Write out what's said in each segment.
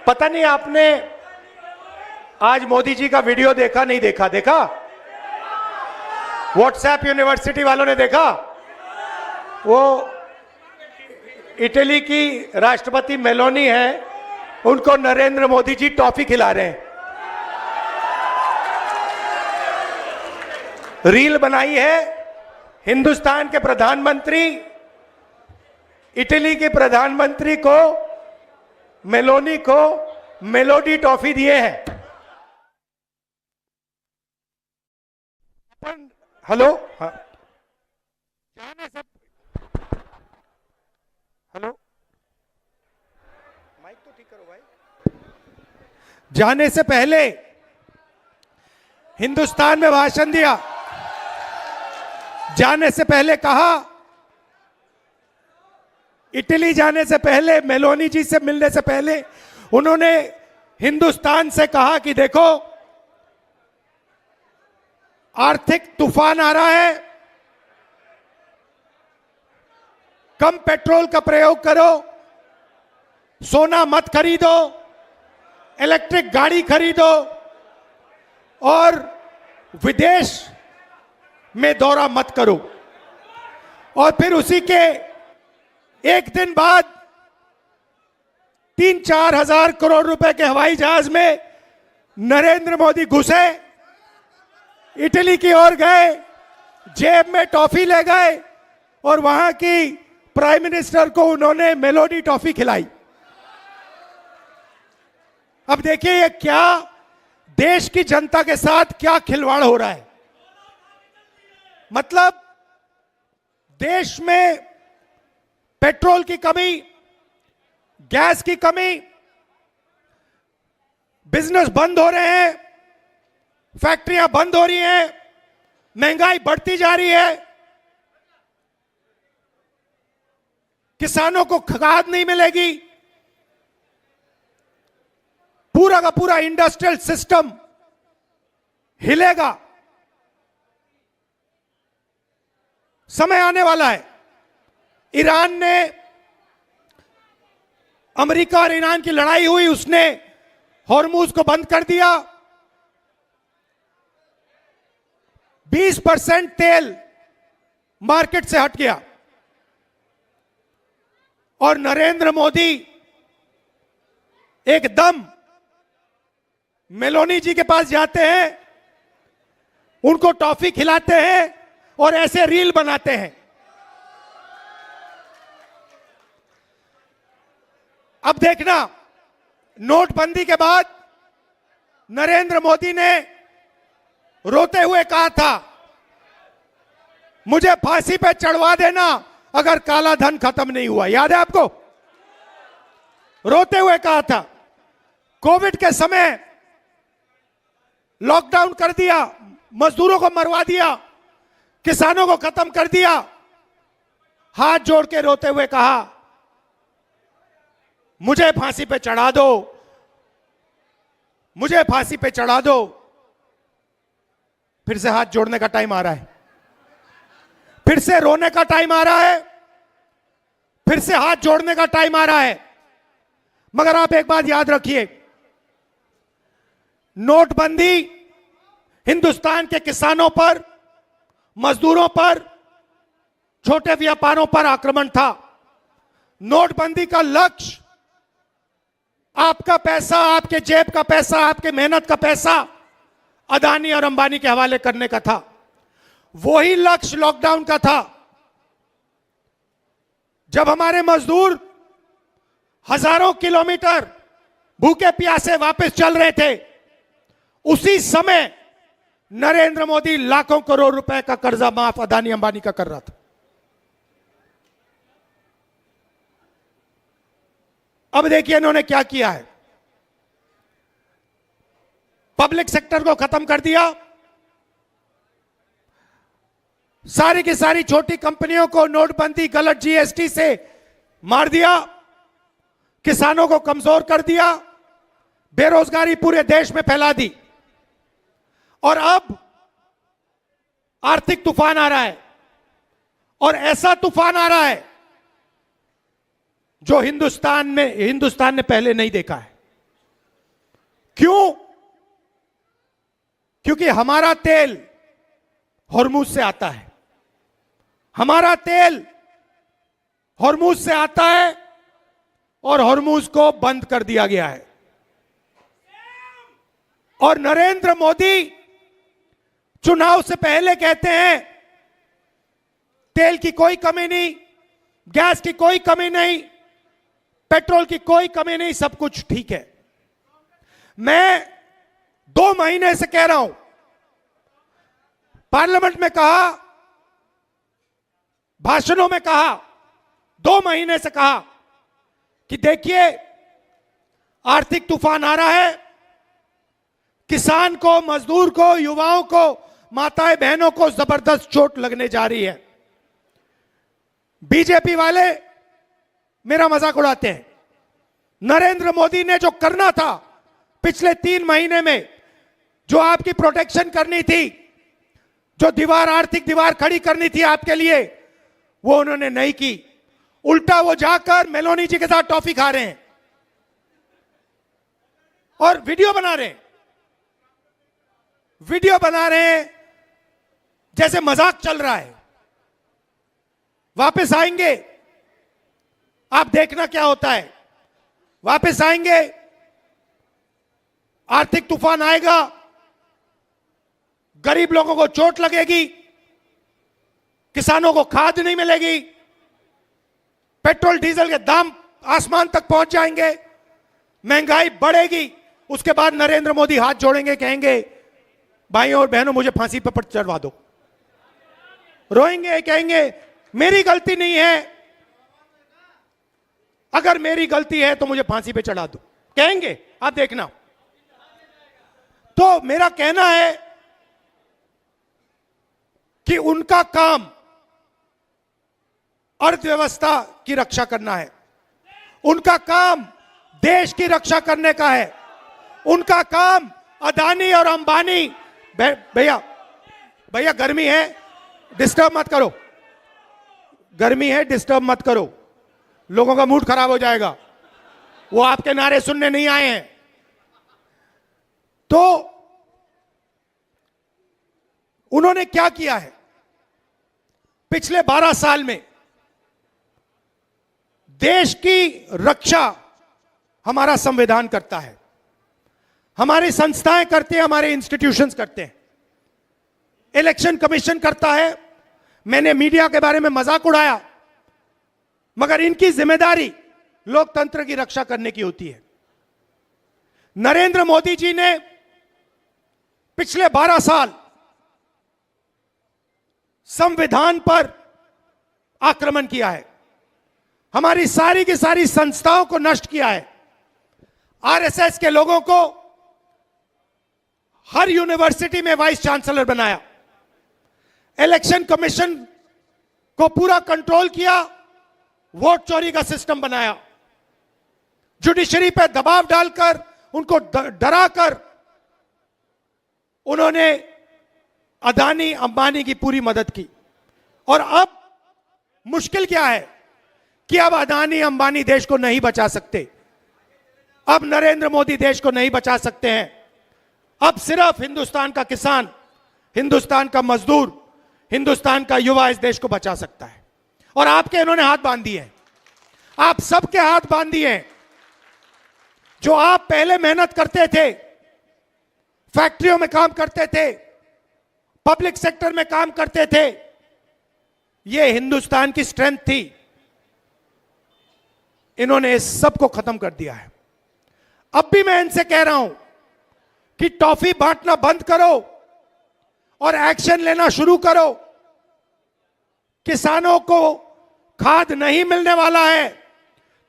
पता नहीं आपने आज मोदी जी का वीडियो देखा नहीं देखा? देखा? व्हाट्सएप यूनिवर्सिटी वालों ने देखा? वो इटली की राष्ट्रपति मेलोनी है, उनको नरेंद्र मोदी जी टॉफी खिला रहे हैं। रील बनाई है, हिंदुस्तान के प्रधानमंत्री इटली के प्रधानमंत्री को, मेलोनी को मेलोडी टॉफी दिए हैं। हेलो, हाँ, जाने से हेलो, माइक तो ठीक करो भाई। जाने से पहले हिंदुस्तान में भाषण दिया, जाने से पहले कहा, इटली जाने से पहले, मेलोनी जी से मिलने से पहले उन्होंने हिंदुस्तान से कहा कि देखो आर्थिक तूफान आ रहा है, कम पेट्रोल का प्रयोग करो, सोना मत खरीदो, इलेक्ट्रिक गाड़ी खरीदो और विदेश में दौरा मत करो। और फिर उसी के एक दिन बाद 3-4 हजार करोड़ रुपए के हवाई जहाज में नरेंद्र मोदी घुसे, इटली की ओर गए, जेब में टॉफी ले गए और वहां की प्राइम मिनिस्टर को उन्होंने मेलोडी टॉफी खिलाई। अब देखिए ये क्या देश की जनता के साथ क्या खिलवाड़ हो रहा है। मतलब देश में पेट्रोल की कमी, गैस की कमी, बिजनेस बंद हो रहे हैं, फैक्ट्रियां बंद हो रही हैं, महंगाई बढ़ती जा रही है, किसानों को खाद नहीं मिलेगी, पूरा का पूरा इंडस्ट्रियल सिस्टम हिलेगा। समय आने वाला है, ईरान ने, अमेरिका और ईरान की लड़ाई हुई, उसने हॉर्मुज को बंद कर दिया, 20% तेल मार्केट से हट गया और नरेंद्र मोदी एकदम मेलोनी जी के पास जाते हैं, उनको टॉफी खिलाते हैं और ऐसे रील बनाते हैं। अब देखना, नोटबंदी के बाद नरेंद्र मोदी ने रोते हुए कहा था मुझे फांसी पे चढ़वा देना अगर काला धन खत्म नहीं हुआ। याद है आपको? रोते हुए कहा था। कोविड के समय लॉकडाउन कर दिया, मजदूरों को मरवा दिया, किसानों को खत्म कर दिया, हाथ जोड़ के रोते हुए कहा मुझे फांसी पे चढ़ा दो, मुझे फांसी पे चढ़ा दो। फिर से हाथ जोड़ने का टाइम आ रहा है, फिर से रोने का टाइम आ रहा है, फिर से हाथ जोड़ने का टाइम आ रहा है। मगर आप एक बात याद रखिए, नोटबंदी हिंदुस्तान के किसानों पर, मजदूरों पर, छोटे व्यापारों पर आक्रमण था। नोटबंदी का लक्ष्य आपका पैसा, आपके जेब का पैसा, आपके मेहनत का पैसा अदानी और अंबानी के हवाले करने का था। वही लक्ष्य लॉकडाउन का था। जब हमारे मजदूर हजारों किलोमीटर भूखे प्यासे वापस चल रहे थे, उसी समय नरेंद्र मोदी लाखों करोड़ रुपए का कर्जा माफ अदानी अंबानी का कर रहा था। अब देखिए इन्होंने क्या किया है। पब्लिक सेक्टर को खत्म कर दिया, सारी की सारी छोटी कंपनियों को नोटबंदी, गलत जीएसटी से मार दिया, किसानों को कमजोर कर दिया, बेरोजगारी पूरे देश में फैला दी। और अब आर्थिक तूफान आ रहा है, और ऐसा तूफान आ रहा है जो हिंदुस्तान ने पहले नहीं देखा है। क्यों? क्योंकि हमारा तेल हॉर्मुज से आता है, हमारा तेल हॉर्मुज से आता है और हॉर्मुज को बंद कर दिया गया है। और नरेंद्र मोदी चुनाव से पहले कहते हैं तेल की कोई कमी नहीं, गैस की कोई कमी नहीं, पेट्रोल की कोई कमी नहीं, सब कुछ ठीक है। मैं 2 महीने से कह रहा हूं, पार्लियामेंट में कहा, भाषणों में कहा, 2 महीने से कहा कि देखिए आर्थिक तूफान आ रहा है, किसान को, मजदूर को, युवाओं को, माताएं बहनों को जबरदस्त चोट लगने जा रही है। बीजेपी वाले मेरा मजाक उड़ाते हैं। नरेंद्र मोदी ने जो करना था पिछले 3 महीने में, जो आपकी प्रोटेक्शन करनी थी, जो दीवार, आर्थिक दीवार खड़ी करनी थी आपके लिए, वो उन्होंने नहीं की। उल्टा वो जाकर मेलोनी जी के साथ टॉफी खा रहे हैं और वीडियो बना रहे हैं, वीडियो बना रहे हैं जैसे मजाक चल रहा है। वापस आएंगे, आप देखना क्या होता है। वापस आएंगे, आर्थिक तूफान आएगा, गरीब लोगों को चोट लगेगी, किसानों को खाद नहीं मिलेगी, पेट्रोल डीजल के दाम आसमान तक पहुंच जाएंगे, महंगाई बढ़ेगी। उसके बाद नरेंद्र मोदी हाथ जोड़ेंगे, कहेंगे भाइयों और बहनों मुझे फांसी पर चढ़वा दो। रोएंगे, कहेंगे मेरी गलती नहीं है, अगर मेरी गलती है तो मुझे फांसी पे चढ़ा दो, कहेंगे, आप देखना। तो मेरा कहना है कि उनका काम अर्थव्यवस्था की रक्षा करना है, उनका काम देश की रक्षा करने का है, उनका काम अदानी और अंबानी। भैया भैया गर्मी है, डिस्टर्ब मत करो, गर्मी है, डिस्टर्ब मत करो, लोगों का मूड खराब हो जाएगा, वो आपके नारे सुनने नहीं आए हैं। तो उन्होंने क्या किया है पिछले 12 साल में? देश की रक्षा हमारा संविधान करता है, हमारी संस्थाएं करती हैं, हमारे इंस्टीट्यूशंस करते हैं, इलेक्शन कमीशन करता है। मैंने मीडिया के बारे में मजाक उड़ाया, मगर इनकी जिम्मेदारी लोकतंत्र की रक्षा करने की होती है। नरेंद्र मोदी जी ने पिछले 12 साल संविधान पर आक्रमण किया है, हमारी सारी की सारी संस्थाओं को नष्ट किया है। आरएसएस के लोगों को हर यूनिवर्सिटी में वाइस चांसलर बनाया, इलेक्शन कमीशन को पूरा कंट्रोल किया, वोट चोरी का सिस्टम बनाया, जुडिशरी पे दबाव डालकर, उनको डराकर उन्होंने अदानी अंबानी की पूरी मदद की। और अब मुश्किल क्या है कि अब अदानी अंबानी देश को नहीं बचा सकते, अब नरेंद्र मोदी देश को नहीं बचा सकते हैं। अब सिर्फ हिंदुस्तान का किसान, हिंदुस्तान का मजदूर, हिंदुस्तान का युवा इस देश को बचा सकता है। और आपके इन्होंने हाथ बांध दिए हैं, आप सबके हाथ बांध दिए हैं। जो आप पहले मेहनत करते थे, फैक्ट्रियों में काम करते थे, पब्लिक सेक्टर में काम करते थे, ये हिंदुस्तान की स्ट्रेंथ थी, इन्होंने इस सब को खत्म कर दिया है। अब भी मैं इनसे कह रहा हूं कि टॉफी बांटना बंद करो और एक्शन लेना शुरू करो। किसानों को खाद नहीं मिलने वाला है,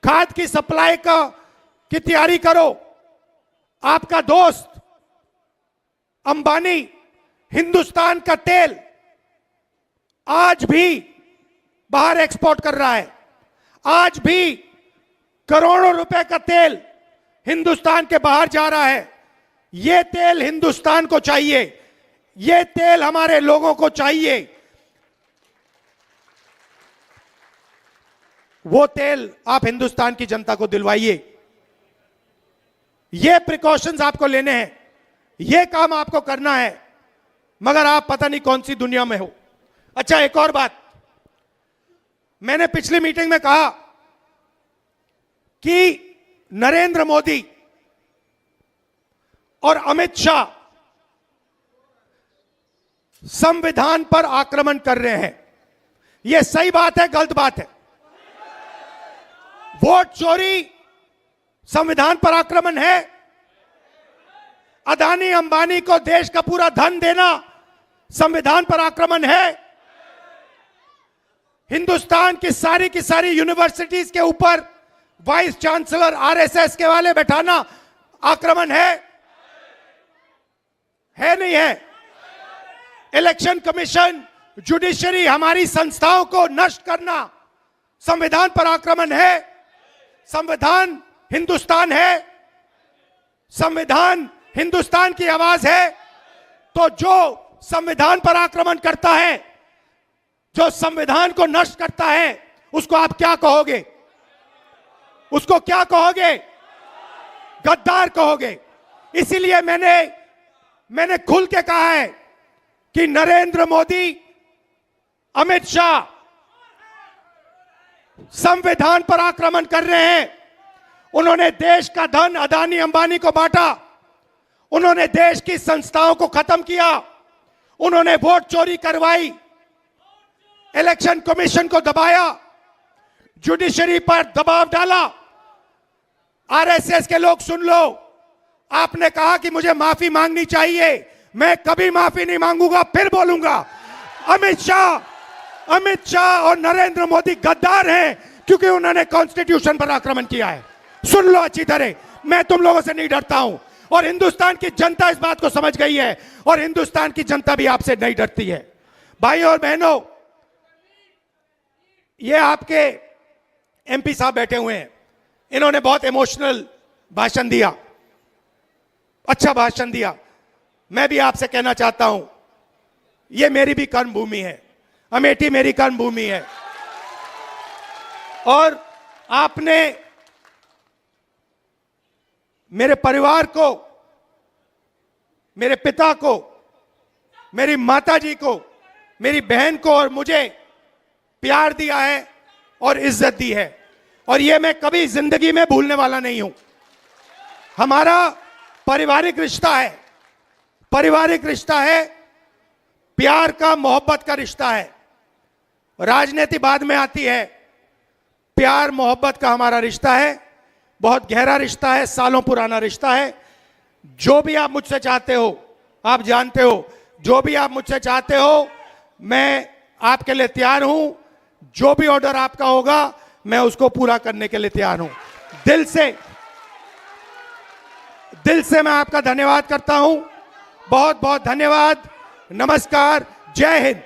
खाद की सप्लाई की तैयारी करो। आपका दोस्त अंबानी हिंदुस्तान का तेल आज भी बाहर एक्सपोर्ट कर रहा है, आज भी करोड़ों रुपए का तेल हिंदुस्तान के बाहर जा रहा है। यह तेल हिंदुस्तान को चाहिए, यह तेल हमारे लोगों को चाहिए। वो तेल आप हिंदुस्तान की जनता को दिलवाइए। ये प्रिकॉशंस आपको लेने हैं, ये काम आपको करना है, मगर आप पता नहीं कौन सी दुनिया में हो। अच्छा, एक और बात, मैंने पिछली मीटिंग में कहा कि नरेंद्र मोदी और अमित शाह संविधान पर आक्रमण कर रहे हैं। यह सही बात है, गलत बात है? वोट चोरी संविधान पर आक्रमण है? अदानी अंबानी को देश का पूरा धन देना संविधान पर आक्रमण है? हिंदुस्तान की सारी यूनिवर्सिटीज के ऊपर वाइस चांसलर आरएसएस के वाले बैठाना आक्रमण है नहीं है? इलेक्शन कमीशन, जुडिशरी, हमारी संस्थाओं को नष्ट करना संविधान पर आक्रमण है? संविधान हिंदुस्तान है, संविधान हिंदुस्तान की आवाज है। तो जो संविधान पर आक्रमण करता है, जो संविधान को नष्ट करता है, उसको आप क्या कहोगे? उसको क्या कहोगे? गद्दार कहोगे। इसीलिए मैंने खुल के कहा है कि नरेंद्र मोदी, अमित शाह संविधान पर आक्रमण कर रहे हैं। उन्होंने देश का धन अदानी अंबानी को बांटा, उन्होंने देश की संस्थाओं को खत्म किया, उन्होंने वोट चोरी करवाई, इलेक्शन कमीशन को दबाया, जुडिशरी पर दबाव डाला। आरएसएस के लोग सुन लो, आपने कहा कि मुझे माफी मांगनी चाहिए, मैं कभी माफी नहीं मांगूंगा, फिर बोलूंगा। अमित शाह और नरेंद्र मोदी गद्दार हैं, क्योंकि उन्होंने कॉन्स्टिट्यूशन पर आक्रमण किया है। सुन लो अच्छी तरह, मैं तुम लोगों से नहीं डरता हूं, और हिंदुस्तान की जनता इस बात को समझ गई है, और हिंदुस्तान की जनता भी आपसे नहीं डरती है। भाई और बहनों, ये आपके एमपी साहब बैठे हुए हैं, इन्होंने बहुत इमोशनल भाषण दिया, अच्छा भाषण दिया। मैं भी आपसे कहना चाहता हूं, ये मेरी भी कर्म भूमि है, अमेठी मेरी कर्म भूमि है, और आपने मेरे परिवार को, मेरे पिता को, मेरी माताजी को, मेरी बहन को और मुझे प्यार दिया है और इज्जत दी है, और यह मैं कभी जिंदगी में भूलने वाला नहीं हूं। हमारा पारिवारिक रिश्ता है, पारिवारिक रिश्ता है, प्यार का, मोहब्बत का रिश्ता है। राजनीति बाद में आती है, प्यार मोहब्बत का हमारा रिश्ता है, बहुत गहरा रिश्ता है, सालों पुराना रिश्ता है। जो भी आप मुझसे चाहते हो, आप जानते हो, जो भी आप मुझसे चाहते हो, मैं आपके लिए तैयार हूं। जो भी ऑर्डर आपका होगा, मैं उसको पूरा करने के लिए तैयार हूं। दिल से मैं आपका धन्यवाद करता हूं। बहुत बहुत धन्यवाद। नमस्कार, जय हिंद।